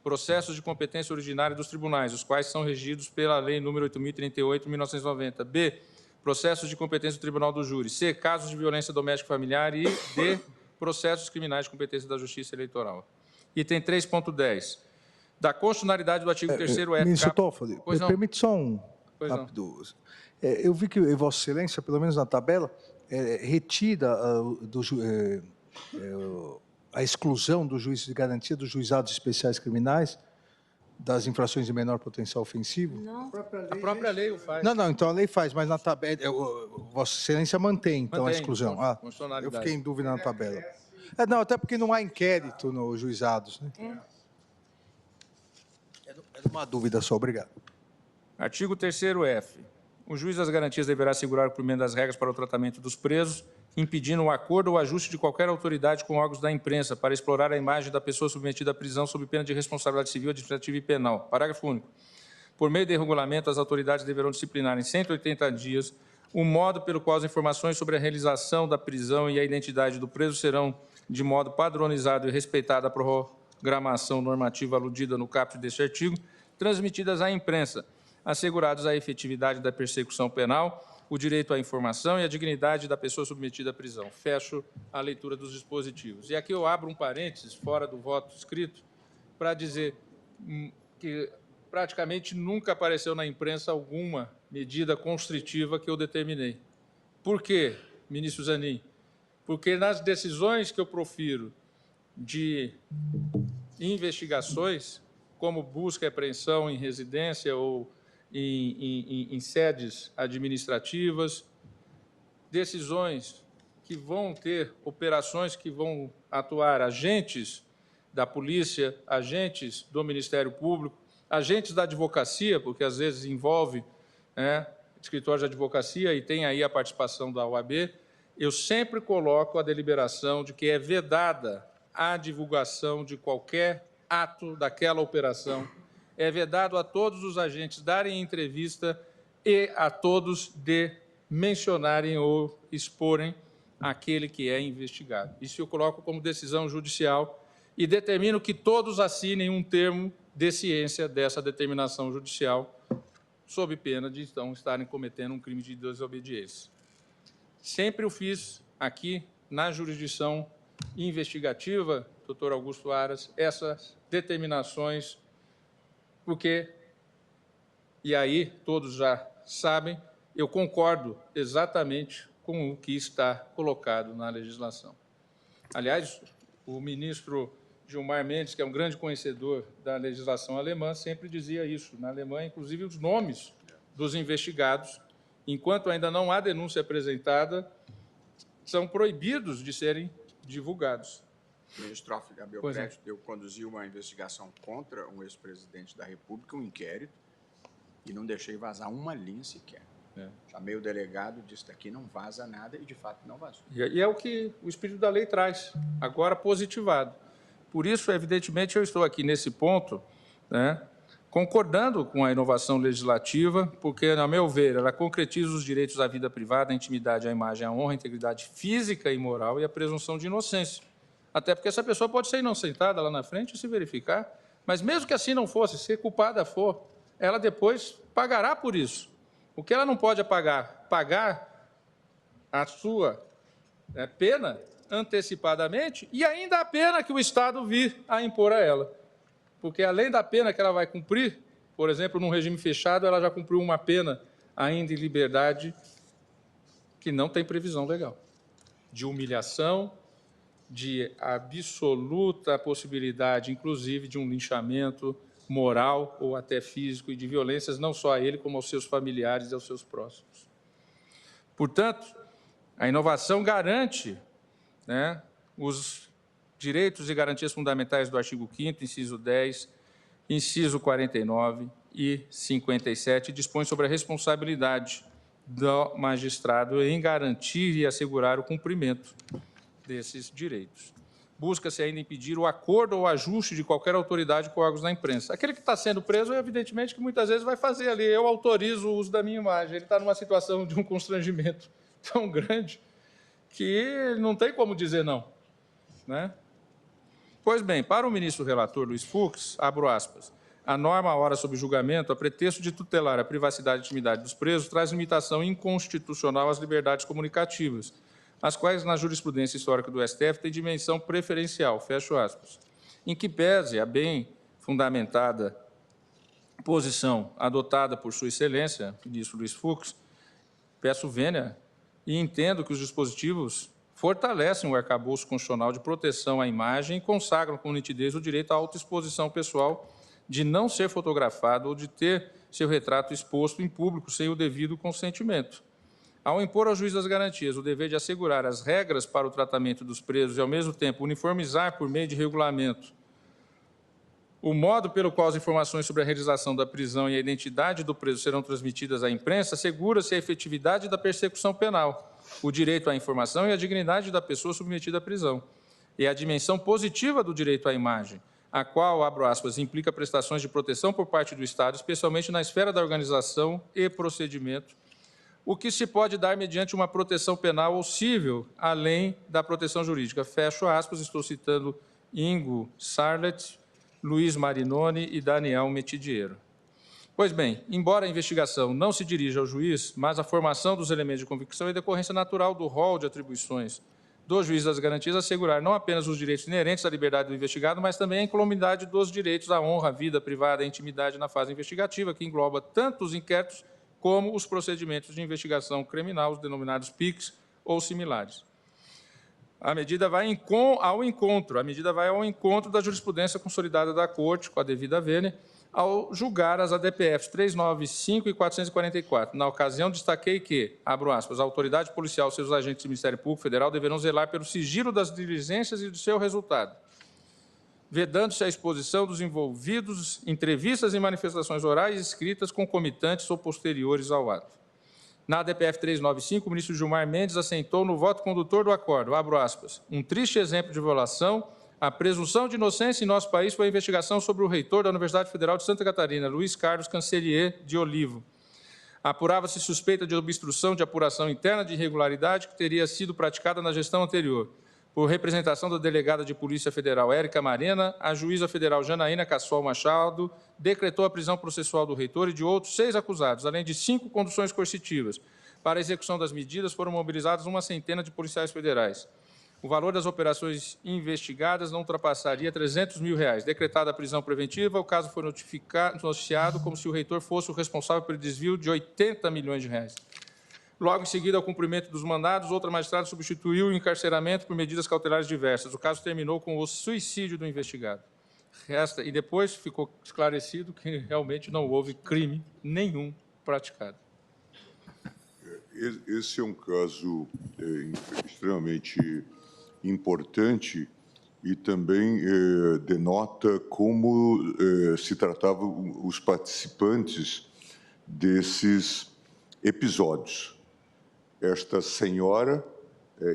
Processos de competência originária dos tribunais, os quais são regidos pela Lei nº 8.038, 1990. B. Processos de competência do Tribunal do Júri. C. Casos de violência doméstica e familiar. E D. Processos criminais de competência da Justiça Eleitoral. Item 3.10. Da constitucionalidade do artigo 3º-F. Ministro Toffoli, permite só um rápido. Eu vi que Vossa Excelência, pelo menos na tabela, retira a exclusão do juiz de garantia dos juizados especiais criminais das infrações de menor potencial ofensivo? Não. A própria lei o faz. Não, então a lei faz, mas na tabela, Vossa Excelência mantém, então, Mantém, a exclusão. Eu fiquei em dúvida na tabela. Não, até porque não há inquérito nos juizados, né? Era uma dúvida só, obrigado. Artigo 3º-F. o juiz das garantias deverá assegurar o cumprimento das regras para o tratamento dos presos, impedindo o acordo ou ajuste de qualquer autoridade com órgãos da imprensa para explorar a imagem da pessoa submetida à prisão sob pena de responsabilidade civil, administrativa e penal. Parágrafo único. Por meio de regulamento, as autoridades deverão disciplinar em 180 dias o modo pelo qual as informações sobre a realização da prisão e a identidade do preso serão, de modo padronizado e respeitada a programação normativa aludida no caput deste artigo, transmitidas à imprensa, assegurados a efetividade da persecução penal, o direito à informação e a dignidade da pessoa submetida à prisão. Fecho a leitura dos dispositivos. E aqui eu abro um parênteses, fora do voto escrito, para dizer que praticamente nunca apareceu na imprensa alguma medida constritiva que eu determinei. Por quê, ministro Zanin? Porque nas decisões que eu profiro de investigações, como busca e apreensão em residência ou em sedes administrativas, decisões que vão ter operações que vão atuar agentes da polícia, agentes do Ministério Público, agentes da advocacia, porque às vezes envolve escritório de advocacia e tem aí a participação da OAB, eu sempre coloco a deliberação de que é vedada a divulgação de qualquer ato daquela operação, é vedado a todos os agentes darem entrevista e a todos de mencionarem ou exporem aquele que é investigado. Isso eu coloco como decisão judicial e determino que todos assinem um termo de ciência dessa determinação judicial, sob pena de, então, estarem cometendo um crime de desobediência. Sempre o fiz aqui na jurisdição investigativa, doutor Augusto Aras, essas determinações, porque, e aí todos já sabem, eu concordo exatamente com o que está colocado na legislação. Aliás, o ministro Gilmar Mendes, que é um grande conhecedor da legislação alemã, sempre dizia isso. Na Alemanha, inclusive, os nomes dos investigados, enquanto ainda não há denúncia apresentada, são proibidos de serem divulgados. Ministro Gabriel Crédito, eu conduzi uma investigação contra um ex-presidente da República, um inquérito, e não deixei vazar uma linha sequer. Chamei o delegado, disse que aqui não vaza nada, e de fato não vazou. E é o que o espírito da lei traz, agora positivado. Por isso, evidentemente, eu estou aqui nesse ponto, concordando com a inovação legislativa, porque, a meu ver, ela concretiza os direitos à vida privada, à intimidade, à imagem, à honra, à integridade física e moral e à presunção de inocência. Até porque essa pessoa pode ser inocentada lá na frente e se verificar, mas mesmo que assim não fosse, se culpada for, ela depois pagará por isso. O que ela não pode pagar a sua pena antecipadamente e ainda a pena que o Estado vir a impor a ela. Porque, além da pena que ela vai cumprir, por exemplo, num regime fechado, ela já cumpriu uma pena ainda em liberdade que não tem previsão legal, de humilhação, de absoluta possibilidade, inclusive, de um linchamento moral ou até físico e de violências, não só a ele, como aos seus familiares e aos seus próximos. Portanto, a inovação garante os direitos e garantias fundamentais do artigo 5º, inciso 10, inciso 49 e 57, dispõe sobre a responsabilidade do magistrado em garantir e assegurar o cumprimento desses direitos. Busca-se ainda impedir o acordo ou ajuste de qualquer autoridade com órgãos da imprensa. Aquele que está sendo preso, evidentemente, que muitas vezes vai fazer ali, eu autorizo o uso da minha imagem, ele está numa situação de um constrangimento tão grande que não tem como dizer não. Pois bem, para o ministro relator Luiz Fux, abro aspas, a norma ora sob julgamento, a pretexto de tutelar a privacidade e intimidade dos presos, traz limitação inconstitucional às liberdades comunicativas, as quais, na jurisprudência histórica do STF, têm dimensão preferencial, fecho aspas, em que pese a bem fundamentada posição adotada por Sua Excelência, ministro Luiz Fux, peço vênia e entendo que os dispositivos fortalecem o arcabouço constitucional de proteção à imagem e consagram com nitidez o direito à autoexposição pessoal de não ser fotografado ou de ter seu retrato exposto em público sem o devido consentimento. Ao impor ao juiz das garantias o dever de assegurar as regras para o tratamento dos presos e, ao mesmo tempo, uniformizar por meio de regulamento O modo pelo qual as informações sobre a realização da prisão e a identidade do preso serão transmitidas à imprensa assegura-se a efetividade da persecução penal, o direito à informação e a dignidade da pessoa submetida à prisão, e a dimensão positiva do direito à imagem, a qual, abro aspas, implica prestações de proteção por parte do Estado, especialmente na esfera da organização e procedimento, o que se pode dar mediante uma proteção penal ou civil, além da proteção jurídica. Fecho aspas, estou citando Ingo Sarlet, Luiz Marinoni e Daniel Metidiero. Pois bem, embora a investigação não se dirija ao juiz, mas a formação dos elementos de convicção é decorrência natural do rol de atribuições do juiz das garantias assegurar não apenas os direitos inerentes à liberdade do investigado, mas também a incolumidade dos direitos à honra, à vida privada e à intimidade na fase investigativa, que engloba tanto os inquéritos como os procedimentos de investigação criminal, os denominados PICs ou similares. A medida vai ao encontro da jurisprudência consolidada da Corte, com a devida vênia, ao julgar as ADPFs 395 e 444. Na ocasião, destaquei que, abro aspas, a autoridade policial e seus agentes do Ministério Público Federal deverão zelar pelo sigilo das diligências e do seu resultado, vedando-se a exposição dos envolvidos, entrevistas e manifestações orais e escritas concomitantes ou posteriores ao ato. Na ADPF 395, o ministro Gilmar Mendes assentou no voto condutor do acordo, abro aspas, um triste exemplo de violação à presunção de inocência em nosso país foi a investigação sobre o reitor da Universidade Federal de Santa Catarina, Luiz Carlos Cancelier de Olivo. Apurava-se suspeita de obstrução de apuração interna de irregularidade que teria sido praticada na gestão anterior. Por representação da delegada de Polícia Federal, Érica Marena, a juíza federal Janaína Cassol Machado decretou a prisão processual do reitor e de outros 6 acusados, além de 5 conduções coercitivas. Para a execução das medidas, foram mobilizados uma centena de policiais federais. O valor das operações investigadas não ultrapassaria R$300 mil. Decretada a prisão preventiva, o caso foi noticiado como se o reitor fosse o responsável pelo desvio de R$80 milhões. Logo em seguida ao cumprimento dos mandados, outra magistrada substituiu o encarceramento por medidas cautelares diversas. O caso terminou com o suicídio do investigado. E depois ficou esclarecido que realmente não houve crime nenhum praticado. Esse é um caso extremamente importante e também denota como se tratavam os participantes desses episódios. Esta senhora,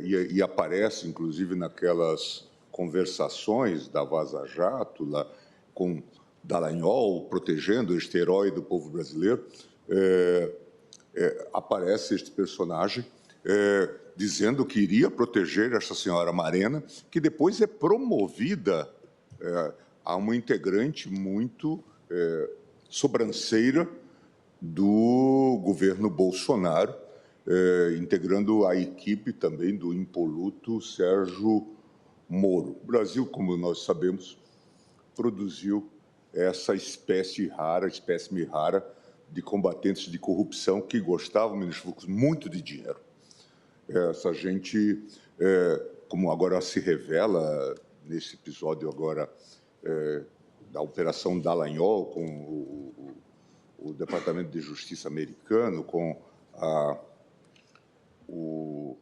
e aparece inclusive naquelas conversações da Vaza Jato, lá, com Dallagnol protegendo este herói do povo brasileiro, aparece este personagem dizendo que iria proteger esta senhora Marena, que depois é promovida a uma integrante muito sobranceira do governo Bolsonaro, integrando a equipe também do impoluto Sérgio Moro. O Brasil, como nós sabemos, produziu essa espécime rara de combatentes de corrupção que gostavam, ministro Fux, muito de dinheiro. Essa gente, como agora se revela nesse episódio agora da Operação Dallagnol, com o Departamento de Justiça americano, com o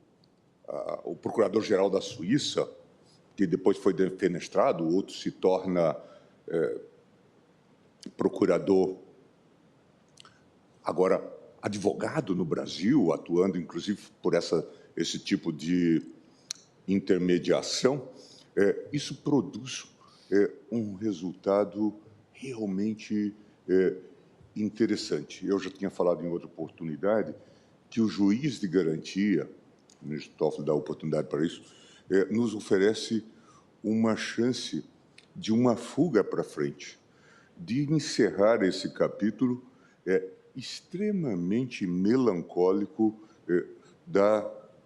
Procurador-Geral da Suíça, que depois foi defenestrado, o outro se torna procurador, agora advogado no Brasil, atuando inclusive por esse tipo de intermediação. Isso produz um resultado realmente interessante. Eu já tinha falado em outra oportunidade que o juiz de garantia, o ministro Toffoli dá oportunidade para isso, nos oferece uma chance de uma fuga para frente, de encerrar esse capítulo extremamente melancólico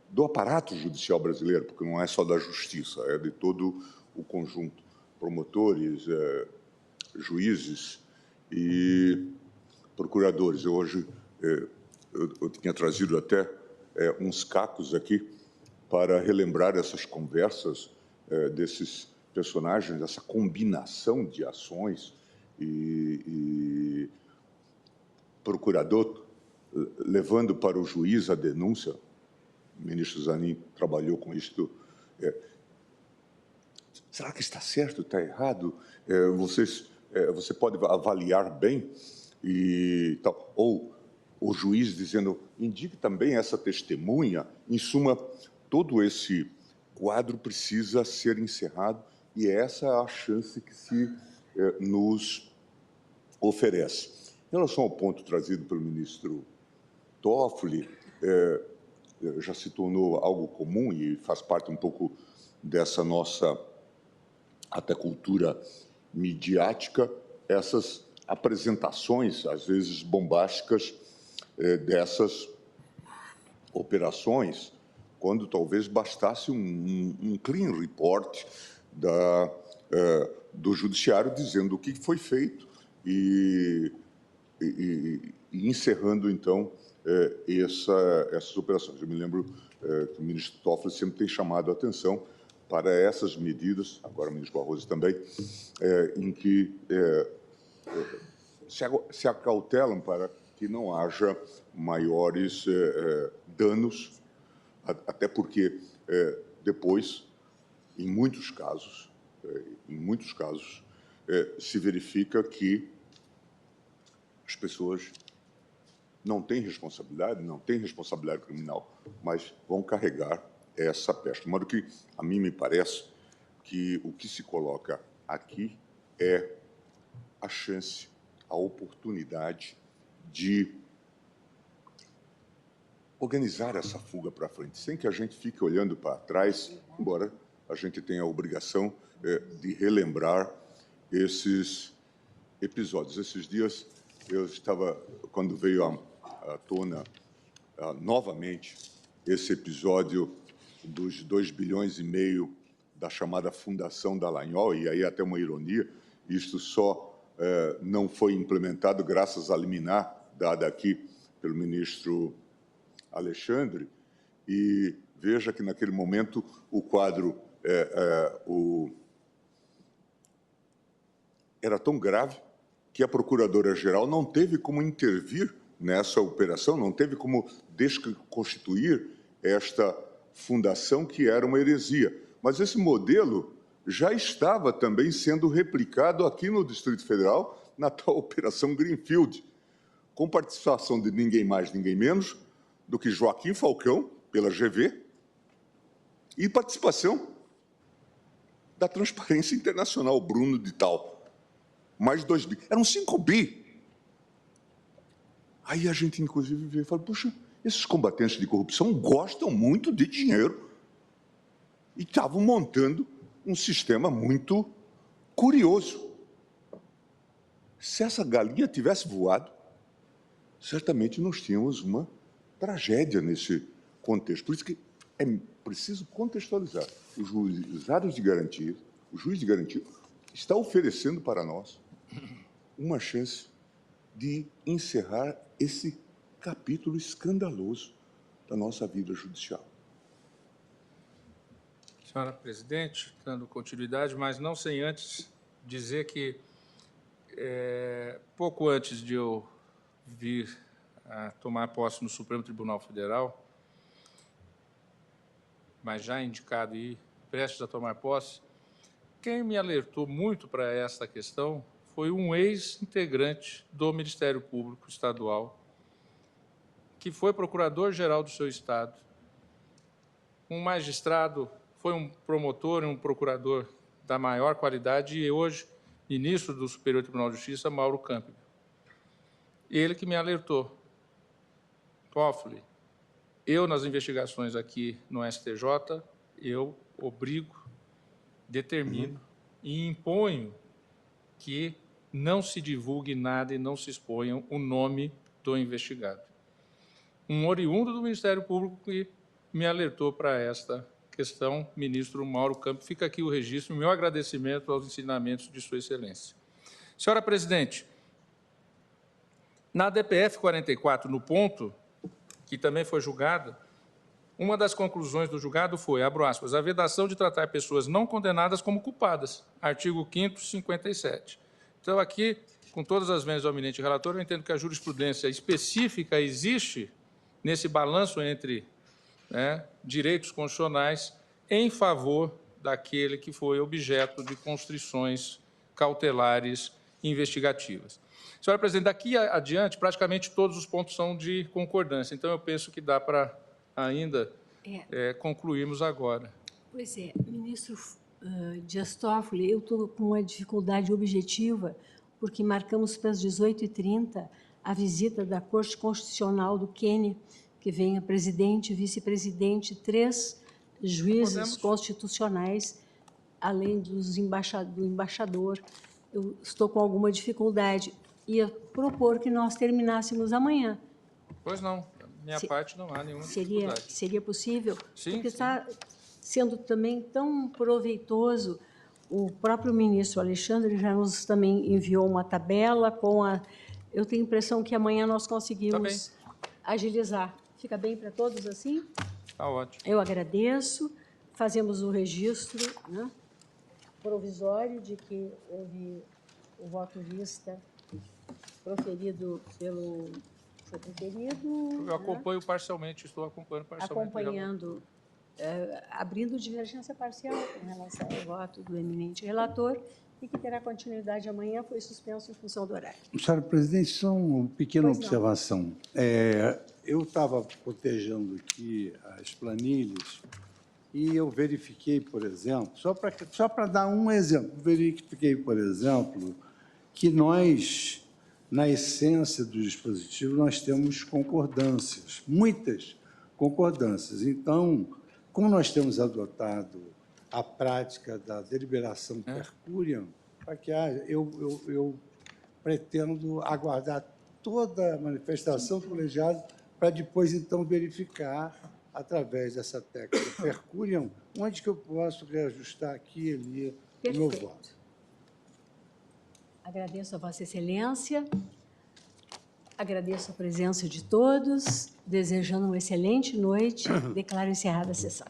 do aparato judicial brasileiro, porque não é só da justiça, é de todo o conjunto, promotores, juízes e procuradores. Hoje eu tinha trazido até uns cacos aqui para relembrar essas conversas desses personagens, essa combinação de ações e procurador levando para o juiz a denúncia. O ministro Zanin trabalhou com isso. Será que está certo, está errado? Vocês você pode avaliar bem e tal. Ou o juiz dizendo, indique também essa testemunha. Em suma, todo esse quadro precisa ser encerrado e essa é a chance que se nos oferece. Em relação ao ponto trazido pelo ministro Toffoli, já se tornou algo comum e faz parte um pouco dessa nossa até cultura midiática, essas apresentações, às vezes bombásticas, dessas operações, quando talvez bastasse um clean report do judiciário dizendo o que foi feito e encerrando, então, essas operações. Eu me lembro que o ministro Toffoli sempre tem chamado a atenção para essas medidas, agora o ministro Barroso também, em que se acautelam para que não haja maiores danos, até porque depois, em muitos casos, se verifica que as pessoas não têm responsabilidade criminal, mas vão carregar essa peste. De modo que, a mim me parece que o que se coloca aqui é a chance, a oportunidade de organizar essa fuga para frente, sem que a gente fique olhando para trás, embora a gente tenha a obrigação de relembrar esses episódios. Esses dias, eu estava, quando veio à tona novamente esse episódio dos 2,5 bilhões da chamada Fundação Dallagnol, e aí até uma ironia, isto só não foi implementado graças à liminar dada aqui pelo ministro Alexandre, e veja que naquele momento o quadro era tão grave que a Procuradora-Geral não teve como intervir nessa operação, não teve como desconstituir esta fundação que era uma heresia. Mas esse modelo já estava também sendo replicado aqui no Distrito Federal, na tal Operação Greenfield, com participação de ninguém mais, ninguém menos do que Joaquim Falcão, pela GV, e participação da Transparência Internacional, Bruno de Tal. Mais 2 bi. Eram 5 bi. Aí a gente, inclusive, veio e falou, puxa, esses combatentes de corrupção gostam muito de dinheiro. E estavam montando um sistema muito curioso. Se essa galinha tivesse voado, certamente nós tínhamos uma tragédia nesse contexto. Por isso que é preciso contextualizar. O juiz de garantia está oferecendo para nós uma chance de encerrar esse capítulo escandaloso da nossa vida judicial. Senhora Presidente, dando continuidade, mas não sem antes dizer que, pouco antes de eu vir a tomar posse no Supremo Tribunal Federal, mas já indicado e prestes a tomar posse, quem me alertou muito para esta questão foi um ex-integrante do Ministério Público Estadual, que foi procurador-geral do seu estado, um magistrado, foi um promotor e um procurador da maior qualidade e hoje ministro do Superior Tribunal de Justiça, Mauro Campbell. Ele que me alertou, Toffoli, eu nas investigações aqui no STJ, eu obrigo, determino e imponho que não se divulgue nada e não se exponha o nome do investigado. Um oriundo do Ministério Público que me alertou para esta questão, ministro Mauro Campos. Fica aqui o registro, meu agradecimento aos ensinamentos de Sua Excelência. Senhora Presidente, na DPF 44, no ponto, que também foi julgada, uma das conclusões do julgado foi, abro aspas, a vedação de tratar pessoas não condenadas como culpadas, artigo 5º, 57. Então, aqui, com todas as vezes ao eminente relator, eu entendo que a jurisprudência específica existe nesse balanço entre direitos constitucionais em favor daquele que foi objeto de constrições cautelares investigativas. Senhora presidente, daqui adiante, praticamente todos os pontos são de concordância, então eu penso que dá para ainda concluirmos agora. Pois é, ministro Dias Toffoli, eu estou com uma dificuldade objetiva, porque marcamos para as 18h30 a visita da Corte Constitucional do Quênia, que vem a presidente, vice-presidente, 3 juízes constitucionais, além do embaixador. Eu estou com alguma dificuldade. Ia propor que nós terminássemos amanhã. Pois não, da minha parte não há nenhuma dificuldade. Seria possível? Sim, porque sim. está sendo também tão proveitoso. O próprio ministro Alexandre já nos também enviou uma tabela com a... Eu tenho a impressão que amanhã nós conseguimos agilizar. Fica bem para todos assim? Está ótimo. Eu agradeço. Fazemos o registro, né, provisório de que houve o voto vista proferido pelo... Foi proferido... Eu acompanho parcialmente, estou acompanhando parcialmente. Acompanhando, abrindo divergência parcial com relação ao voto do eminente relator e que terá continuidade amanhã, foi suspenso em função do horário. Senhora presidente, só uma pequena Pois não. observação. Eu estava cotejando aqui as planilhas e eu verifiquei, por exemplo, só para dar um exemplo, verifiquei, por exemplo, que nós, na essência do dispositivo, nós temos concordâncias, muitas concordâncias. Então, como nós temos adotado a prática da deliberação per curiam, para que haja, eu pretendo aguardar toda a manifestação do colegiado para depois, então, verificar, através dessa técnica per curiam, onde que eu posso reajustar aqui e ali o meu voto. Agradeço a Vossa Excelência, agradeço a presença de todos, desejando uma excelente noite, declaro encerrada a sessão.